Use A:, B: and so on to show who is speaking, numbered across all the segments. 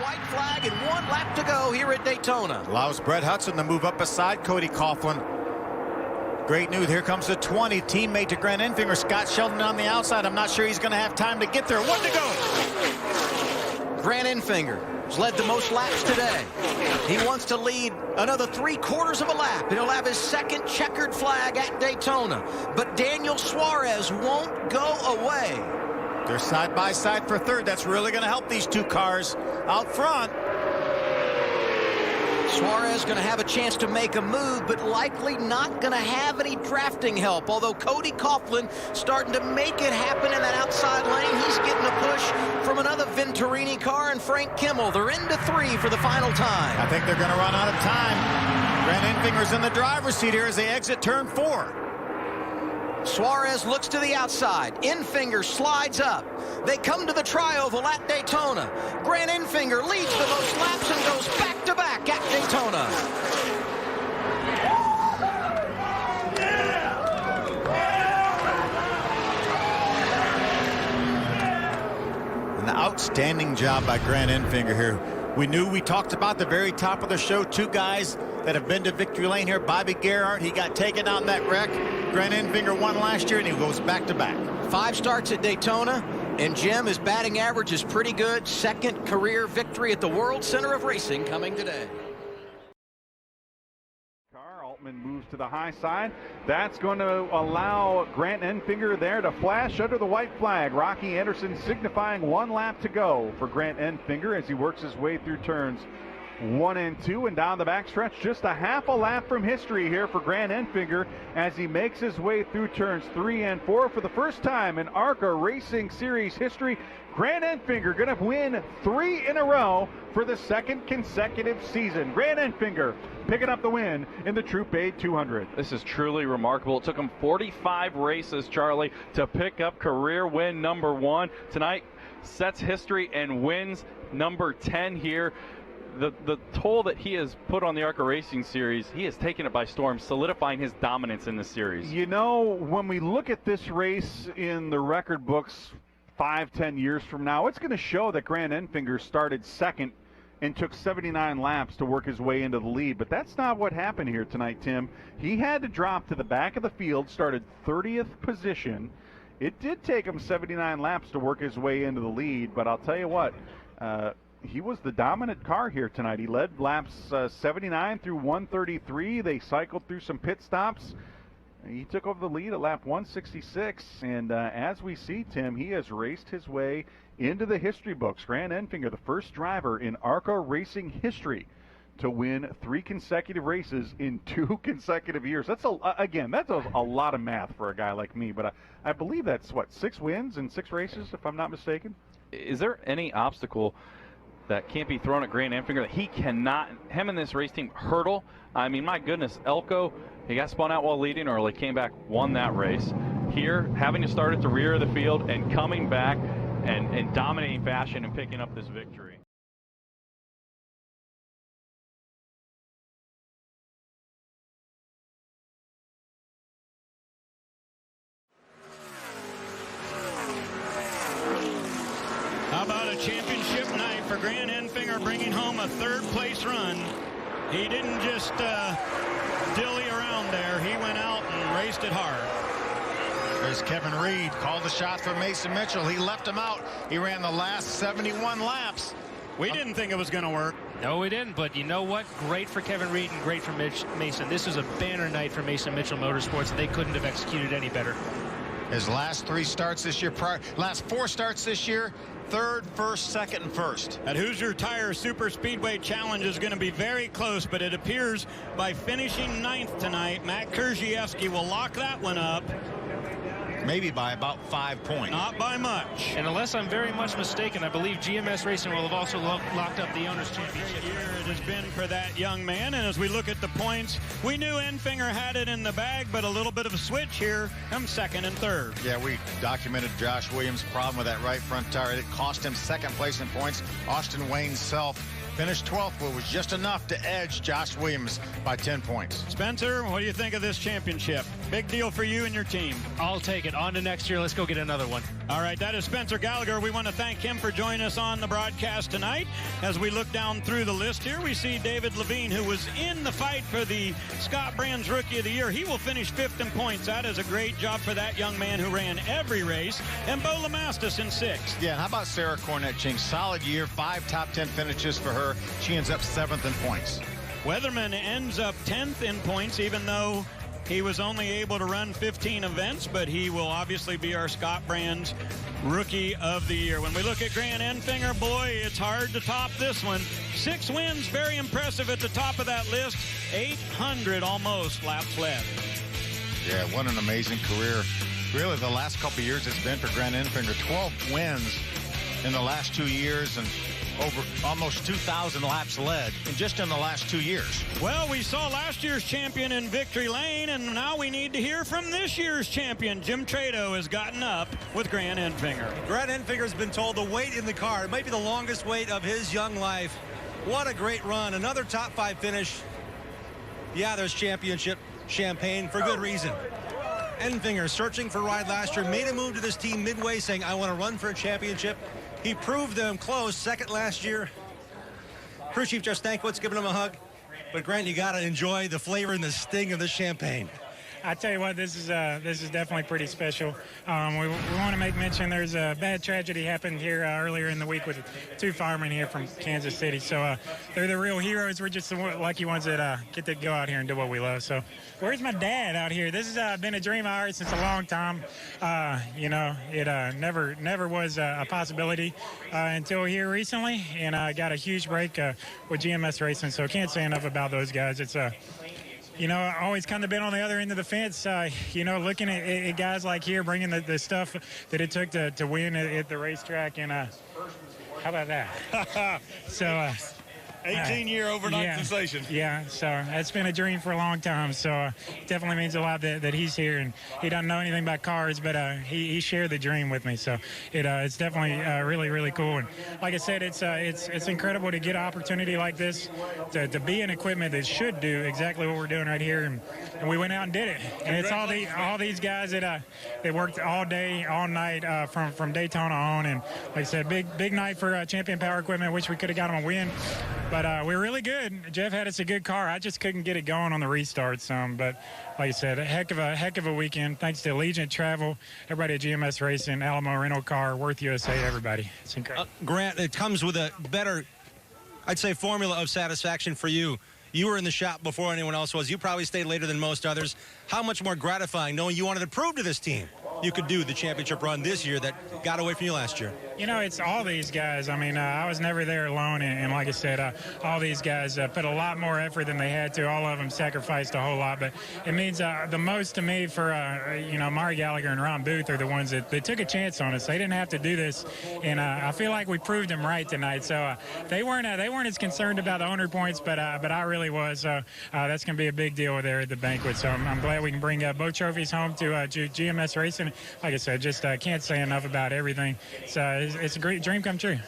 A: white flag and 1 lap to go here at Daytona.
B: Allows Brett Hudson to move up beside Cody Coughlin. Great news. Here comes the 20. Teammate to Grant Enfinger. Scott Sheldon on the outside. I'm not sure he's going to have time to get there. 1 to go.
A: Grant Enfinger has led the most laps today. He wants to lead another 3/4 of a lap, and he'll have his 2nd checkered flag at Daytona. But Daniel Suarez won't go away.
B: They're side by side for 3rd. That's really going to help these 2 cars out front.
A: Suarez going to have a chance to make a move, but likely not going to have any drafting help. Although Cody Coughlin starting to make it happen in that outside lane. He's getting a push from another Venturini car and Frank Kimmel. They're into 3 for the final time.
B: I think they're going to run out of time. Grant Enfinger's in the driver's seat here as they exit turn 4.
A: Suarez looks to the outside. Enfinger slides up. They come to the tri-oval at Daytona. Grant Enfinger leads the most laps and goes back-to-back at Daytona.
B: An outstanding job by Grant Enfinger here. We talked about the very top of the show, 2 guys that have been to victory lane here. Bobby Gerhardt, he got taken out in that wreck. Grant Enfinger won last year, and he goes back-to-back.
A: 5 starts at Daytona, and Jim, his batting average is pretty good. 2nd career victory at the World Center of Racing coming today.
C: Altman moves to the high side. That's going to allow Grant Enfinger there to flash under the white flag. Rocky Anderson signifying 1 lap to go for Grant Enfinger as he works his way through turns 1 and 2 and down the backstretch. Just a half a lap from history here for Grant Enfinger as he makes his way through turns 3 and 4 for the first time in ARCA Racing Series history. Grant Enfinger going to win 3 in a row for the 2nd consecutive season. Grant Enfinger picking up the win in the Troop Aid 200.
D: This is truly remarkable. It took him 45 races, Charlie, to pick up career win number 1. Tonight sets history and wins number 10 here. The toll that he has put on the ARCA Racing Series, he has taken it by storm, solidifying his dominance in the series.
C: You know, when we look at this race in the record books 5-10 years from now, it's going to show that Grant Enfinger started 2nd and took 79 laps to work his way into the lead. But that's not what happened here tonight, Tim. He had to drop to the back of the field, started 30th position. It did take him 79 laps to work his way into the lead, but I'll tell you what, he was the dominant car here tonight. He led laps 79 through 133. They cycled through some pit stops. He took over the lead at lap 166, and as we see, Tim, he has raced his way into the history books. Grant Enfinger, the first driver in ARCA Racing history to win 3 consecutive races in 2 consecutive years. That's a lot of math for a guy like me, but I believe that's, what, 6 wins in 6 races, if I'm not mistaken?
D: Is there any obstacle that can't be thrown at Grant Enfinger that he cannot, him and this race team, hurdle? I mean, my goodness, Elko, he got spun out while leading early, came back, won that race. Here, having to start at the rear of the field and coming back and in dominating fashion and picking up this victory.
E: How about a championship night for Grant Enfinger, bringing home a 3rd place run? He didn't just dilly around there. He went out and raced it hard.
B: There's Kevin Reed, called the shot for Mason Mitchell. He left him out. He ran the last 71 laps.
E: We didn't think it was going to work.
F: No, we didn't, but you know what? Great for Kevin Reed and great for Mason. This was a banner night for Mason Mitchell Motorsports, and they couldn't have executed any better.
B: His last 3 starts this year, last 4 starts this year, 3rd, 1st, 2nd, and 1st.
E: That Hoosier Tire Super Speedway Challenge is going to be very close, but it appears by finishing 9th tonight, Matt Krzyzewski will lock that one up.
B: Maybe by about 5 points.
E: Not by much.
F: And unless I'm very much mistaken, I believe GMS Racing will have also locked up the Owners' Championship.
E: Year it has been for that young man, and as we look at the points, we knew Enfinger had it in the bag, but a little bit of a switch here. Comes 2nd and 3rd.
B: Yeah, we documented Josh Williams' problem with that right front tire. It cost him 2nd place in points. Austin Wayne Self finished 12th, but was just enough to edge Josh Williams by 10 points.
E: Spencer, what do you think of this championship? Big deal for you and your team.
F: I'll take it. On to next year. Let's go get another one.
E: All right, that is Spencer Gallagher. We want to thank him for joining us on the broadcast tonight. As we look down through the list here, we see David Levine, who was in the fight for the Scott Brands Rookie of the Year. He will finish 5th in points. That is a great job for that young man who ran every race. And Bo Lamastus in 6th.
B: Yeah, and how about Sarah Cornett-Ching? Solid year, 5 top 10 finishes for her. She ends up 7th in points.
E: Weatherman ends up 10th in points, even though he was only able to run 15 events, but he will obviously be our Scott Brands Rookie of the Year. When we look at Grant Enfinger, boy, it's hard to top this one. 6 wins, very impressive at the top of that list. 800 almost laps led.
B: Yeah, what an amazing career. Really, the last couple of years it's been for Grant Enfinger. 12 wins in the last 2 years and over almost 2,000 laps led just in the last 2 years.
E: Well, we saw last year's champion in Victory Lane, and now we need to hear from this year's champion. Jim Trado has gotten up with Grant Enfinger.
G: Grant Enfinger has been told the wait in the car. It might be the longest wait of his young life. What a great run. Another top 5 finish. Yeah, there's championship champagne for good reason. Enfinger, searching for a ride last year, made a move to this team midway saying, I want to run for a championship. He proved them close, 2nd last year. Crew Chief Jeff Stankiewicz giving him a hug. But Grant, you got to enjoy the flavor and the sting of the champagne.
H: I tell you what, this is definitely pretty special. We want to make mention there's a bad tragedy happened here earlier in the week with 2 firemen here from Kansas City. So they're the real heroes. We're just the lucky ones that get to go out here and do what we love. So where's my dad out here? This has been a dream of ours since a long time. You know, it never was a possibility until here recently, and got a huge break with GMS Racing. So can't say enough about those guys. It's you know, always kind of been on the other end of the fence, you know, looking at guys like here, bringing the stuff that it took to win at the racetrack. And how about that? So
G: 18-year overnight sensation.
H: Yeah, so it's been a dream for a long time. So definitely means a lot that he's here, and he doesn't know anything about cars, but he shared the dream with me. So it's definitely really, really cool. And like I said, it's incredible to get an opportunity like this to be in equipment that should do exactly what we're doing right here. And we went out and did it. And it's all these guys that worked all day, all night from Daytona on. And like I said, big night for Champion Power Equipment. Wish we could have got them a win. But we're really good. Jeff had us a good car. I just couldn't get it going on the restart some. But like I said, a heck of a weekend. Thanks to Allegiant Travel, everybody at GMS Racing, Alamo Rental Car, Worth USA, everybody. It's incredible.
G: Grant, it comes with a better, I'd say, formula of satisfaction for you. You were in the shop before anyone else was. You probably stayed later than most others. How much more gratifying knowing you wanted to prove to this team you could do the championship run this year that got away from you last year?
H: You know, it's all these guys. I mean, I was never there alone, and like I said, all these guys put a lot more effort than they had to. All of them sacrificed a whole lot, but it means the most to me for, you know, Mari Gallagher and Ron Booth are the ones that took a chance on us. They didn't have to do this, and I feel like we proved them right tonight. So they weren't as concerned about the owner points, but I really was. So that's going to be a big deal there at the banquet. So I'm glad we can bring both trophies home to GMS Racing. Like I said, just can't say enough about everything. It's a great dream come true.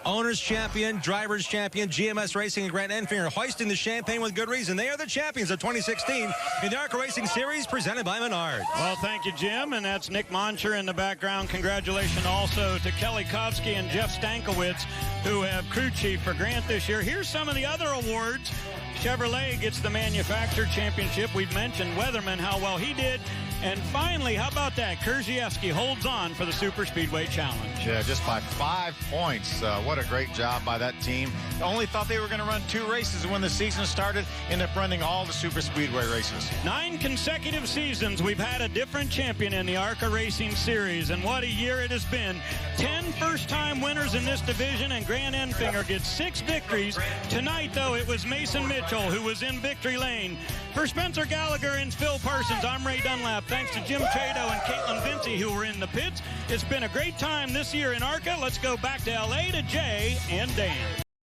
G: Owners champion, drivers champion, GMS Racing and Grant Enfinger hoisting the champagne with good reason. They are the champions of 2016 in the ARCA Racing Series presented by Menards.
E: Well, thank you, Jim, and that's Nick Moncher in the background. Congratulations also to Kelly Kotsky and Jeff Stankiewicz, who have crew chief for Grant this year. Here's some of the other awards. Chevrolet gets the manufacturer championship. We've mentioned Weatherman, how well he did. And finally, how about that? Kurzieski holds on for the Super Speedway Challenge.
B: Yeah, just by 5 points. What a great job by that team. Only thought they were going to run 2 races when the season started. Ended up running all the Super Speedway races.
E: 9 consecutive seasons we've had a different champion in the ARCA Racing Series. And what a year it has been. 10 first-time winners in this division, and Grant Enfinger gets 6 victories. Tonight, though, it was Mason Mitchell who was in victory lane. For Spencer Gallagher and Phil Parsons, I'm Ray Dunlap. Thanks to Jim Trado and Caitlin Vinci, who were in the pits. It's been a great time this year in ARCA. Let's go back to L.A. to Jay and Dan.